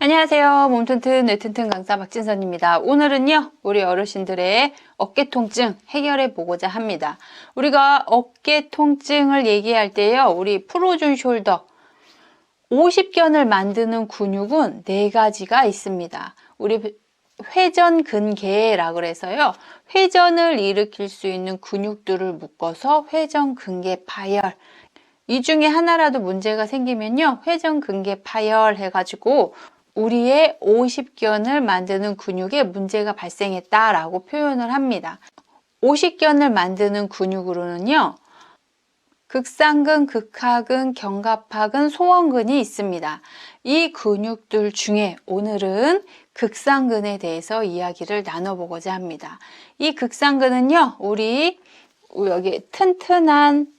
안녕하세요. 몸튼튼 뇌튼튼 강사 박진선입니다. 오늘은요, 우리 어르신들의 어깨 통증 해결해 보고자 합니다. 우리가 어깨 통증을 얘기할 때요, 우리 프로준 숄더 50견을 만드는 근육은 4가지가 있습니다. 우리 회전근개라 그래서요, 회전을 일으킬 수 있는 근육들을 묶어서 회전근개 파열, 이 중에 하나라도 문제가 생기면요, 회전근개 파열 해가지고 우리의 50견을 만드는 근육에 문제가 발생했다라고 표현을 합니다. 50견을 만드는 근육으로는요, 극상근, 극하근, 견갑하근, 소원근이 있습니다. 이 근육들 중에 오늘은 극상근에 대해서 이야기를 나눠보고자 합니다. 이 극상근은요, 우리 여기 튼튼한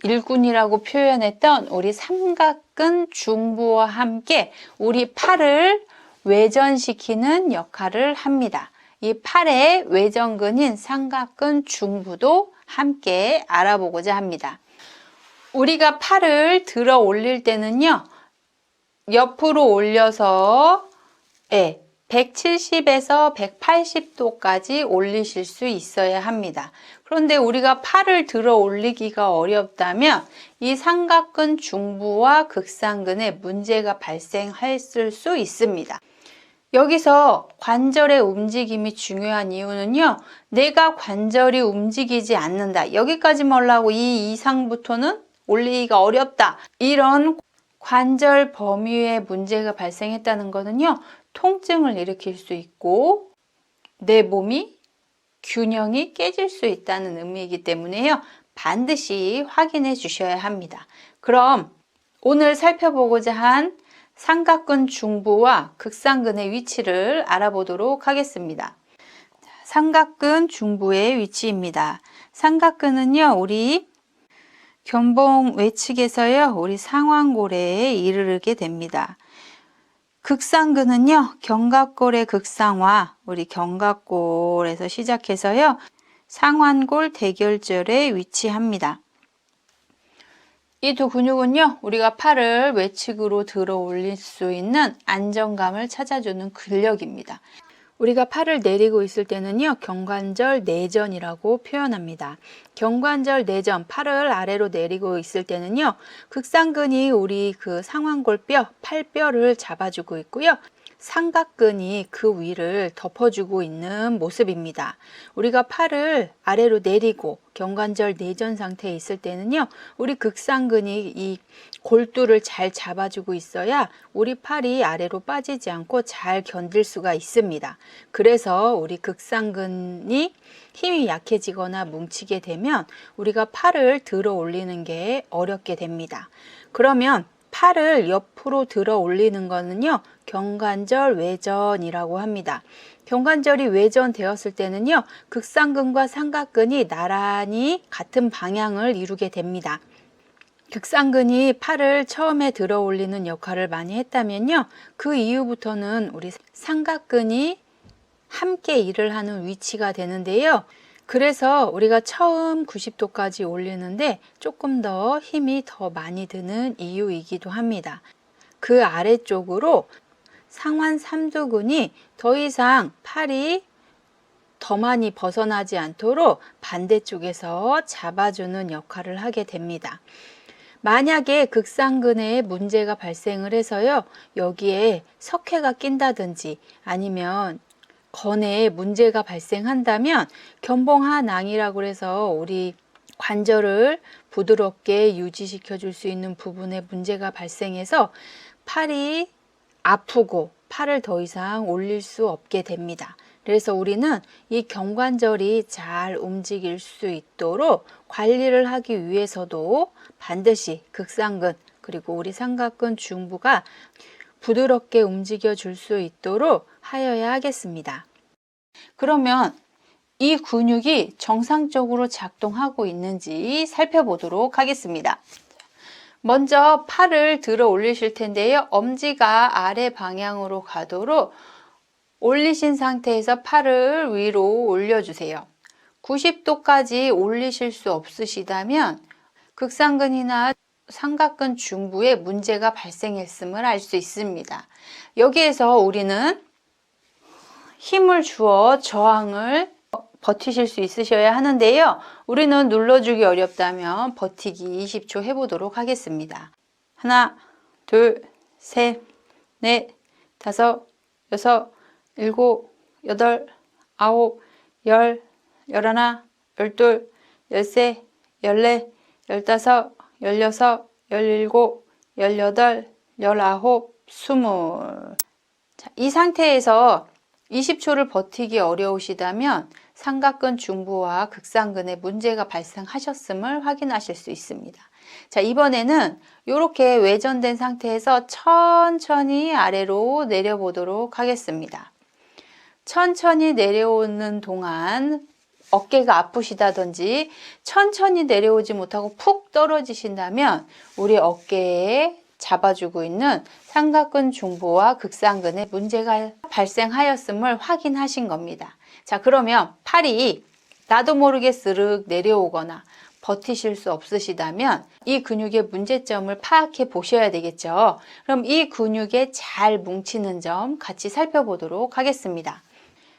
일군이라고 표현했던 우리 삼각근 중부와 함께 우리 팔을 외전시키는 역할을 합니다. 이 팔의 외전근인 삼각근 중부도 함께 알아보고자 합니다. 우리가 팔을 들어 올릴 때는요, 옆으로 올려서 170에서 180도까지 올리실 수 있어야 합니다. 그런데 우리가 팔을 들어 올리기가 어렵다면 이 삼각근 중부와 극상근에 문제가 발생했을 수 있습니다. 여기서 관절의 움직임이 중요한 이유는요, 내가 관절이 움직이지 않는다, 여기까지만 올라가고 이 이상부터는 올리기가 어렵다, 이런 관절 범위에 문제가 발생했다는 것은요, 통증을 일으킬 수 있고 내 몸이 균형이 깨질 수 있다는 의미이기 때문에요, 반드시 확인해 주셔야 합니다. 그럼 오늘 살펴보고자 한 삼각근 중부와 극상근의 위치를 알아보도록 하겠습니다. 삼각근 중부의 위치입니다. 삼각근은요, 우리 견봉 외측에서요, 우리 상완골에 이르게 됩니다. 극상근은요, 견갑골의 극상화, 우리 견갑골에서 시작해서요, 상완골 대결절에 위치합니다. 이 두 근육은요, 우리가 팔을 외측으로 들어 올릴 수 있는 안정감을 찾아주는 근력입니다. 우리가 팔을 내리고 있을 때는요, 경관절 내전이라고 표현합니다. 경관절 내전, 팔을 아래로 내리고 있을 때는요, 극상근이 우리 그 상완골뼈, 팔뼈를 잡아주고 있고요, 삼각근이 그 위를 덮어주고 있는 모습입니다. 우리가 팔을 아래로 내리고 경관절 내전 상태에 있을 때는요, 우리 극상근이 이 골두를 잘 잡아주고 있어야 우리 팔이 아래로 빠지지 않고 잘 견딜 수가 있습니다. 그래서 우리 극상근이 힘이 약해지거나 뭉치게 되면 우리가 팔을 들어 올리는 게 어렵게 됩니다. 그러면 팔을 옆으로 들어 올리는 거는요, 경관절 외전이라고 합니다. 경관절이 외전되었을 때는요, 극상근과 삼각근이 나란히 같은 방향을 이루게 됩니다. 극상근이 팔을 처음에 들어 올리는 역할을 많이 했다면요, 그 이후부터는 우리 삼각근이 함께 일을 하는 위치가 되는데요, 그래서 우리가 처음 90도까지 올리는데 조금 더 힘이 더 많이 드는 이유이기도 합니다. 그 아래쪽으로 상완 삼두근이 더 이상 팔이 더 많이 벗어나지 않도록 반대쪽에서 잡아주는 역할을 하게 됩니다. 만약에 극상근에 문제가 발생을 해서요, 여기에 석회가 낀다든지 아니면 건에 문제가 발생한다면 견봉하낭이라고 해서 우리 관절을 부드럽게 유지시켜 줄 수 있는 부분에 문제가 발생해서 팔이 아프고 팔을 더 이상 올릴 수 없게 됩니다. 그래서 우리는 이 견관절이 잘 움직일 수 있도록 관리를 하기 위해서도 반드시 극상근 그리고 우리 삼각근 중부가 부드럽게 움직여 줄 수 있도록 하여야 하겠습니다. 그러면 이 근육이 정상적으로 작동하고 있는지 살펴보도록 하겠습니다. 먼저 팔을 들어 올리실 텐데요, 엄지가 아래 방향으로 가도록 올리신 상태에서 팔을 위로 올려주세요. 90도까지 올리실 수 없으시다면 극상근이나 삼각근 중부에 문제가 발생했음을 알 수 있습니다. 여기에서 우리는 힘을 주어 저항을 버티실 수 있으셔야 하는데요. 우리는 눌러주기 어렵다면 버티기 20초 해보도록 하겠습니다. 하나, 둘, 셋, 넷, 다섯, 여섯, 일곱, 여덟, 아홉, 열, 열하나, 열둘, 열세, 열네, 열다섯, 열여섯, 열일곱, 열여덟, 열아홉, 스물. 자, 이 상태에서 20초를 버티기 어려우시다면 삼각근 중부와 극상근에 문제가 발생하셨음을 확인하실 수 있습니다. 자, 이번에는 이렇게 외전된 상태에서 천천히 아래로 내려보도록 하겠습니다. 천천히 내려오는 동안 어깨가 아프시다든지 천천히 내려오지 못하고 푹 떨어지신다면 우리 어깨에 잡아주고 있는 삼각근 중부와 극상근에 문제가 발생하였음을 확인하신 겁니다. 자, 그러면 팔이 나도 모르게 스르륵 내려오거나 버티실 수 없으시다면 이 근육의 문제점을 파악해 보셔야 되겠죠. 그럼 이 근육에 잘 뭉치는 점 같이 살펴보도록 하겠습니다.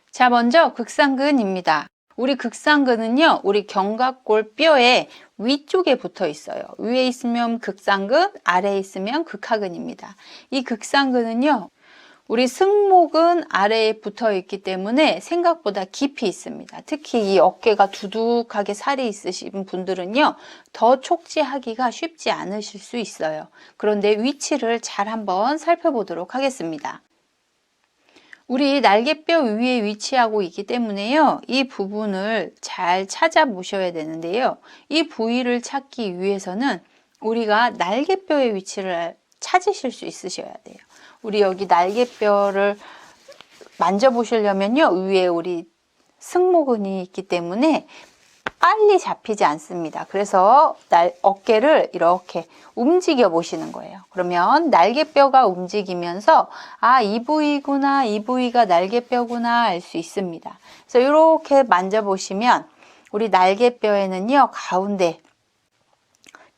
자, 먼저 극상근입니다. 우리 극상근은요, 우리 견갑골 뼈의 위쪽에 붙어 있어요. 위에 있으면 극상근, 아래에 있으면 극하근입니다. 이 극상근은요, 우리 승모근 아래에 붙어 있기 때문에 생각보다 깊이 있습니다. 특히 이 어깨가 두둑하게 살이 있으신 분들은요, 더 촉지하기가 쉽지 않으실 수 있어요. 그런데 위치를 잘 한번 살펴보도록 하겠습니다. 우리 날개뼈 위에 위치하고 있기 때문에요. 이 부분을 잘 찾아보셔야 되는데요. 이 부위를 찾기 위해서는 우리가 날개뼈의 위치를 찾으실 수 있으셔야 돼요. 우리 여기 날개뼈를 만져보시려면요. 위에 우리 승모근이 있기 때문에 빨리 잡히지 않습니다. 그래서 어깨를 이렇게 움직여 보시는 거예요. 그러면 날개뼈가 움직이면서 아, 이 부위구나, 이 부위가 날개뼈구나 알 수 있습니다. 그래서 이렇게 만져보시면 우리 날개뼈에는요, 가운데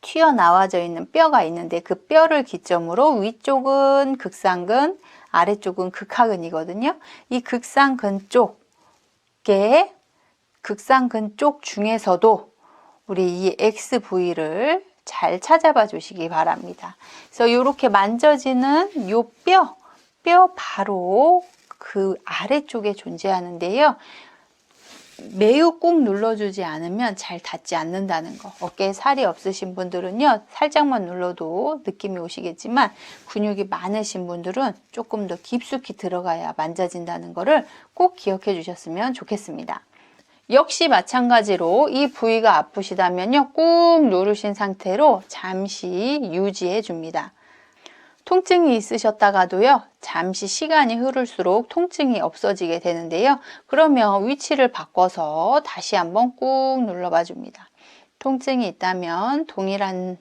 튀어나와져 있는 뼈가 있는데 그 뼈를 기점으로 위쪽은 극상근, 아래쪽은 극하근이거든요. 이 극상근 쪽에 극상근 쪽 중에서도 우리 이 X 부위를 잘 찾아봐 주시기 바랍니다. 그래서 이렇게 만져지는 요 뼈 바로 그 아래쪽에 존재하는데요. 매우 꾹 눌러주지 않으면 잘 닿지 않는다는 거. 어깨에 살이 없으신 분들은요, 살짝만 눌러도 느낌이 오시겠지만 근육이 많으신 분들은 조금 더 깊숙이 들어가야 만져진다는 거를 꼭 기억해 주셨으면 좋겠습니다. 역시 마찬가지로 이 부위가 아프시다면요, 꾹 누르신 상태로 잠시 유지해 줍니다. 통증이 있으셨다가도요, 잠시 시간이 흐를수록 통증이 없어지게 되는데요. 그러면 위치를 바꿔서 다시 한번 꾹 눌러봐 줍니다. 통증이 있다면 동일한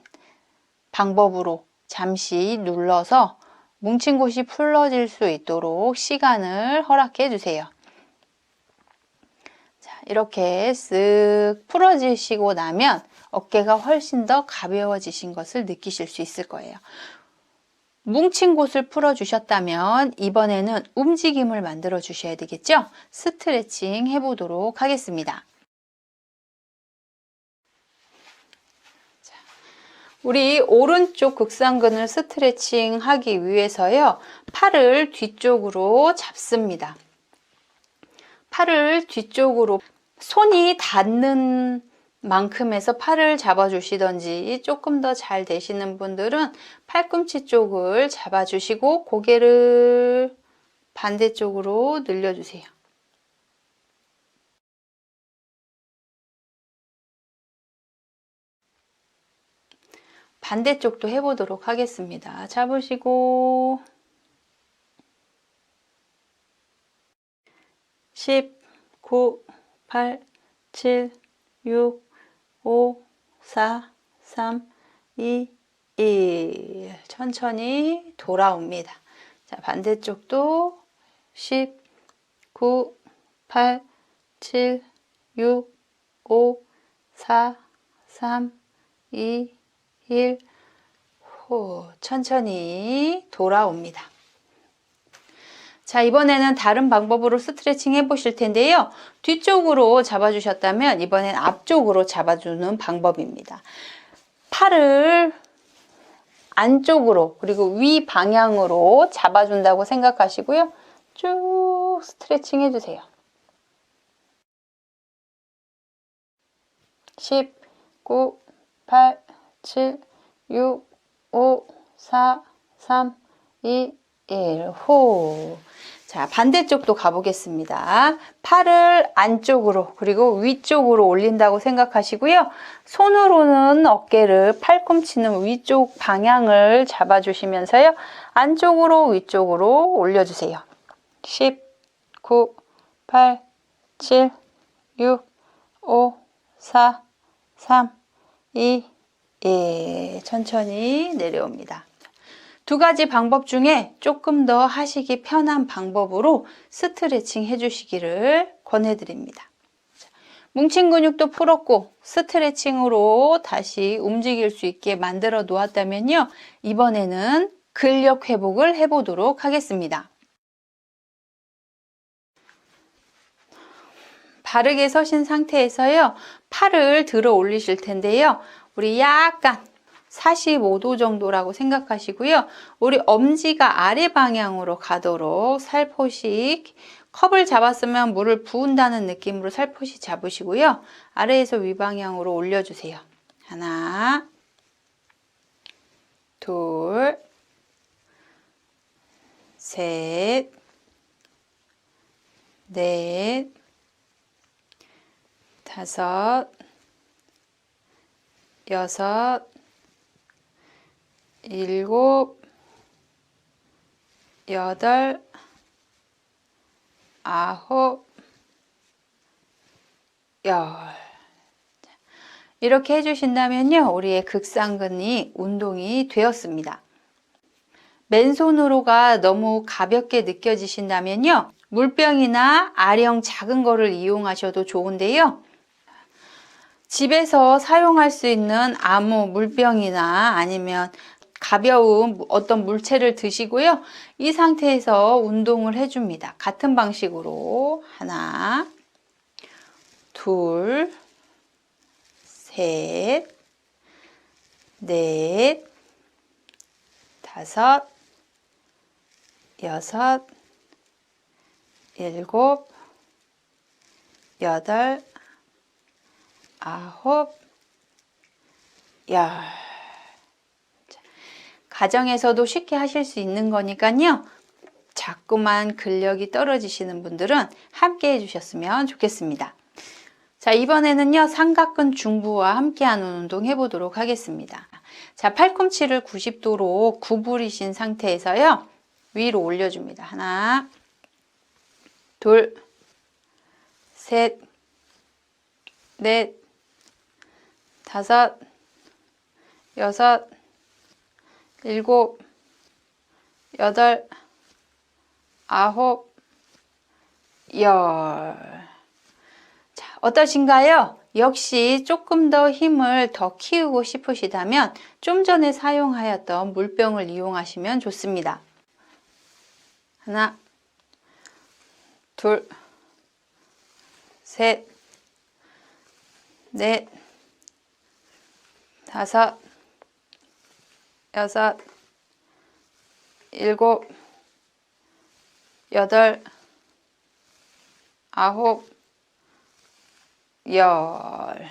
방법으로 잠시 눌러서 뭉친 곳이 풀어질 수 있도록 시간을 허락해 주세요. 자, 이렇게 쓱 풀어지시고 나면 어깨가 훨씬 더 가벼워지신 것을 느끼실 수 있을 거예요. 뭉친 곳을 풀어주셨다면 이번에는 움직임을 만들어 주셔야 되겠죠? 스트레칭 해보도록 하겠습니다. 자, 우리 오른쪽 극상근을 스트레칭 하기 위해서요, 팔을 뒤쪽으로 잡습니다. 팔을 뒤쪽으로 손이 닿는 만큼에서 팔을 잡아주시던지 조금 더 잘 되시는 분들은 팔꿈치 쪽을 잡아주시고 고개를 반대쪽으로 늘려주세요. 반대쪽도 해보도록 하겠습니다. 잡으시고 10, 9, 8, 7, 6, 5, 4, 3, 2, 1. 천천히 돌아옵니다. 자, 반대쪽도 10, 9, 8, 7, 6, 5, 4, 3, 2, 1. 후, 천천히 돌아옵니다. 자, 이번에는 다른 방법으로 스트레칭 해보실 텐데요. 뒤쪽으로 잡아주셨다면 이번엔 앞쪽으로 잡아주는 방법입니다. 팔을 안쪽으로 그리고 위 방향으로 잡아준다고 생각하시고요. 쭉 스트레칭 해주세요. 10, 9, 8, 7, 6, 5, 4, 3, 2, 1. 호. 자, 반대쪽도 가보겠습니다. 팔을 안쪽으로 그리고 위쪽으로 올린다고 생각하시고요. 손으로는 어깨를 팔꿈치는 위쪽 방향을 잡아주시면서요. 안쪽으로 위쪽으로 올려주세요. 10, 9, 8, 7, 6, 5, 4, 3, 2, 1. 천천히 내려옵니다. 두 가지 방법 중에 조금 더 하시기 편한 방법으로 스트레칭 해주시기를 권해드립니다. 뭉친 근육도 풀었고 스트레칭으로 다시 움직일 수 있게 만들어 놓았다면요. 이번에는 근력 회복을 해보도록 하겠습니다. 바르게 서신 상태에서요. 팔을 들어 올리실 텐데요. 우리 약간 45도 정도라고 생각하시고요. 우리 엄지가 아래 방향으로 가도록 살포시 컵을 잡았으면 물을 부은다는 느낌으로 살포시 잡으시고요. 아래에서 위 방향으로 올려주세요. 하나, 둘, 셋, 넷, 다섯, 여섯, 일곱, 여덟, 아홉, 열. 이렇게 해주신다면요. 우리의 극상근이 운동이 되었습니다. 맨손으로가 너무 가볍게 느껴지신다면요. 물병이나 아령 작은 거를 이용하셔도 좋은데요. 집에서 사용할 수 있는 아무 물병이나 아니면 가벼운 어떤 물체를 드시고요. 이 상태에서 운동을 해줍니다. 같은 방식으로 하나, 둘, 셋, 넷, 다섯, 여섯, 일곱, 여덟, 아홉, 열. 가정에서도 쉽게 하실 수 있는 거니까요. 자꾸만 근력이 떨어지시는 분들은 함께 해주셨으면 좋겠습니다. 자, 이번에는요. 삼각근 중부와 함께하는 운동 해보도록 하겠습니다. 자, 팔꿈치를 90도로 구부리신 상태에서요. 위로 올려줍니다. 하나, 둘, 셋, 넷, 다섯, 여섯, 일곱, 여덟, 아홉, 열. 자, 어떠신가요? 역시 조금 더 힘을 더 키우고 싶으시다면 좀 전에 사용하였던 물병을 이용하시면 좋습니다. 하나, 둘, 셋, 넷, 다섯, 여섯, 일곱, 여덟, 아홉, 열.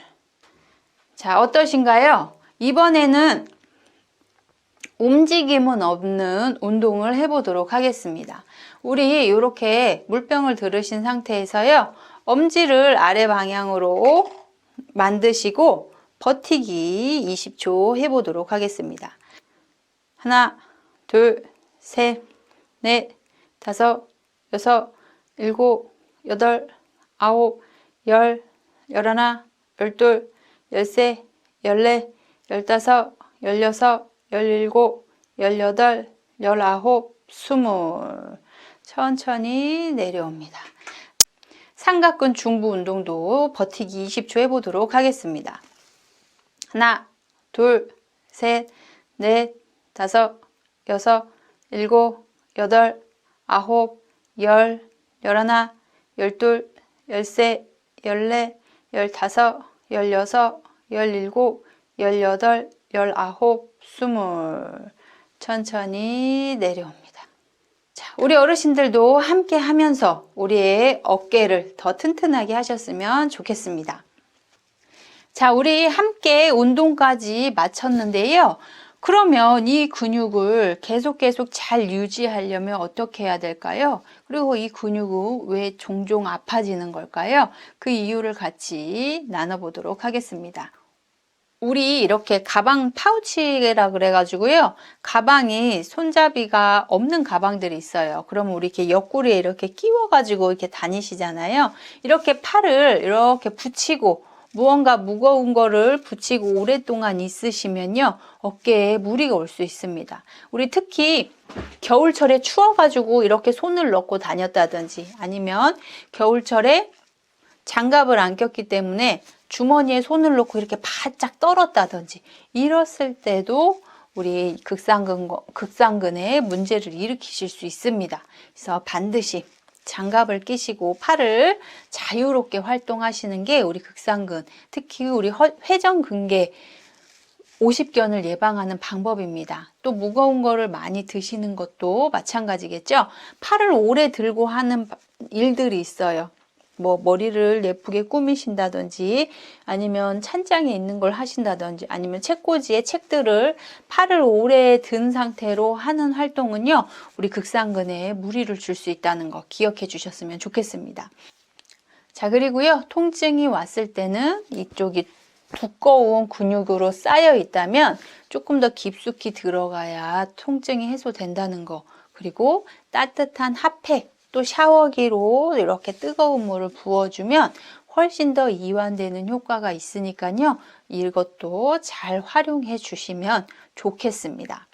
자, 어떠신가요? 이번에는 움직임은 없는 운동을 해보도록 하겠습니다. 우리 이렇게 물병을 들으신 상태에서요. 엄지를 아래 방향으로 만드시고 버티기 20초 해보도록 하겠습니다. 하나, 둘, 셋, 넷, 다섯, 여섯, 일곱, 여덟, 아홉, 열, 열하나, 열둘, 열세, 열네, 열다섯, 열여섯, 열일곱, 열여덟, 열아홉, 스물. 천천히 내려옵니다. 삼각근 중부 운동도 버티기 20초 해보도록 하겠습니다. 하나, 둘, 셋, 넷, 다섯, 여섯, 일곱, 여덟, 아홉, 열, 열하나, 열둘, 열세, 열네, 열다섯, 열여섯, 열일곱, 열여덟, 열아홉, 스물. 천천히 내려옵니다. 자, 우리 어르신들도 함께 하면서 우리의 어깨를 더 튼튼하게 하셨으면 좋겠습니다. 자, 우리 함께 운동까지 마쳤는데요. 그러면 이 근육을 계속 잘 유지하려면 어떻게 해야 될까요? 그리고 이 근육은 왜 종종 아파지는 걸까요? 그 이유를 같이 나눠보도록 하겠습니다. 우리 이렇게 가방 파우치라 그래가지고요. 가방이 손잡이가 없는 가방들이 있어요. 그러면 우리 이렇게 옆구리에 이렇게 끼워가지고 이렇게 다니시잖아요. 이렇게 팔을 이렇게 붙이고 무언가 무거운 거를 붙이고 오랫동안 있으시면요. 어깨에 무리가 올 수 있습니다. 우리 특히 겨울철에 추워가지고 이렇게 손을 넣고 다녔다든지 아니면 겨울철에 장갑을 안 꼈기 때문에 주머니에 손을 넣고 이렇게 바짝 떨었다든지 이랬을 때도 우리 극상근에 문제를 일으키실 수 있습니다. 그래서 반드시 장갑을 끼시고 팔을 자유롭게 활동하시는 게 우리 극상근, 특히 우리 회전근개 오십견을 예방하는 방법입니다. 또 무거운 거를 많이 드시는 것도 마찬가지겠죠. 팔을 오래 들고 하는 일들이 있어요. 뭐 머리를 예쁘게 꾸미신다든지 아니면 찬장에 있는 걸 하신다든지 아니면 책꽂이에 책들을 팔을 오래 든 상태로 하는 활동은요. 우리 극상근에 무리를 줄 수 있다는 거 기억해 주셨으면 좋겠습니다. 자, 그리고요. 통증이 왔을 때는 이쪽이 두꺼운 근육으로 쌓여 있다면 조금 더 깊숙이 들어가야 통증이 해소된다는 거. 그리고 따뜻한 핫팩 또 샤워기로 이렇게 뜨거운 물을 부어주면 훨씬 더 이완되는 효과가 있으니까요. 이것도 잘 활용해 주시면 좋겠습니다.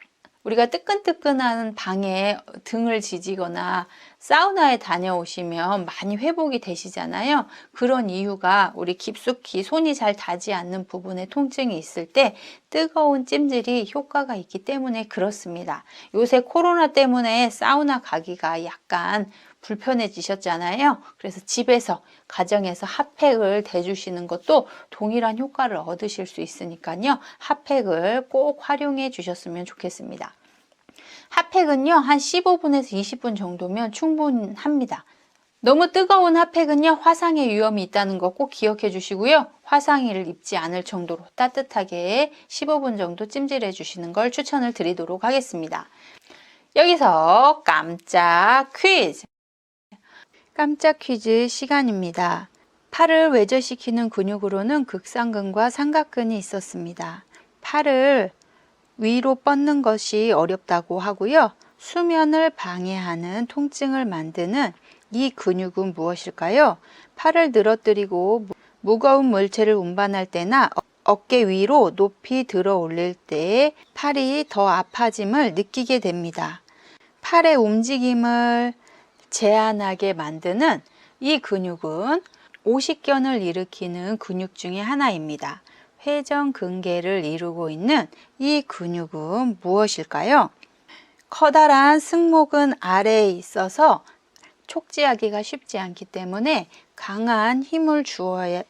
우리가 뜨끈뜨끈한 방에 등을 지지거나 사우나에 다녀오시면 많이 회복이 되시잖아요. 그런 이유가 우리 깊숙이 손이 잘 닿지 않는 부분에 통증이 있을 때 뜨거운 찜질이 효과가 있기 때문에 그렇습니다. 요새 코로나 때문에 사우나 가기가 약간 불편해지셨잖아요. 그래서 집에서 가정에서 핫팩을 대주시는 것도 동일한 효과를 얻으실 수 있으니까요. 핫팩을 꼭 활용해 주셨으면 좋겠습니다. 핫팩은요 한 15분에서 20분 정도면 충분합니다. 너무 뜨거운 핫팩은요 화상의 위험이 있다는 거 꼭 기억해 주시고요. 화상을 입지 않을 정도로 따뜻하게 15분 정도 찜질해 주시는 걸 추천을 드리도록 하겠습니다. 여기서 깜짝 퀴즈! 깜짝 퀴즈 시간입니다. 팔을 외절시키는 근육으로는 극상근과 삼각근이 있었습니다. 팔을 위로 뻗는 것이 어렵다고 하고요. 수면을 방해하는 통증을 만드는 이 근육은 무엇일까요? 팔을 늘어뜨리고 무거운 물체를 운반할 때나 어깨 위로 높이 들어 올릴 때 팔이 더 아파짐을 느끼게 됩니다. 팔의 움직임을 제한하게 만드는 이 근육은 오십견을 일으키는 근육 중에 하나입니다. 회전근개를 이루고 있는 이 근육은 무엇일까요? 커다란 승모근 아래에 있어서 촉지하기가 쉽지 않기 때문에 강한 힘을 주어야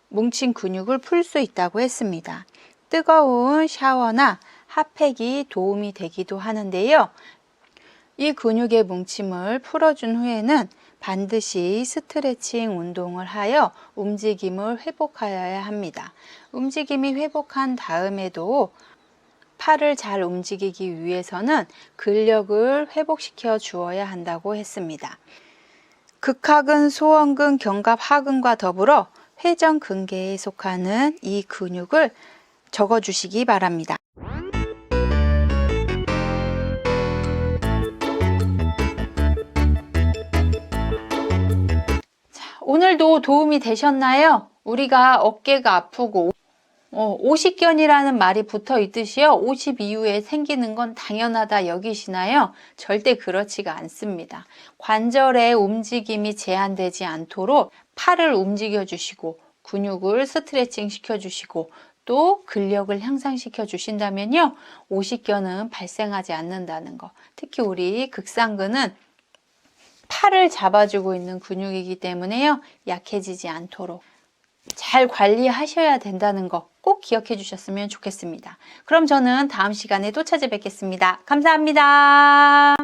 뭉친 근육을 풀 수 있다고 했습니다. 뜨거운 샤워나 핫팩이 도움이 되기도 하는데요. 이 근육의 뭉침을 풀어준 후에는 반드시 스트레칭 운동을 하여 움직임을 회복하여야 합니다. 움직임이 회복한 다음에도 팔을 잘 움직이기 위해서는 근력을 회복시켜 주어야 한다고 했습니다. 극하근, 소원근, 견갑하근과 더불어 회전근개에 속하는 이 근육을 적어주시기 바랍니다. 오늘도 도움이 되셨나요? 우리가 어깨가 아프고 50견이라는 말이 붙어 있듯이요. 50 이후에 생기는 건 당연하다 여기시나요? 절대 그렇지가 않습니다. 관절의 움직임이 제한되지 않도록 팔을 움직여 주시고 근육을 스트레칭 시켜 주시고 또 근력을 향상시켜 주신다면요. 오십견은 발생하지 않는다는 거. 특히 우리 극상근은 팔을 잡아주고 있는 근육이기 때문에요. 약해지지 않도록 잘 관리하셔야 된다는 거 꼭 기억해 주셨으면 좋겠습니다. 그럼 저는 다음 시간에 또 찾아뵙겠습니다. 감사합니다.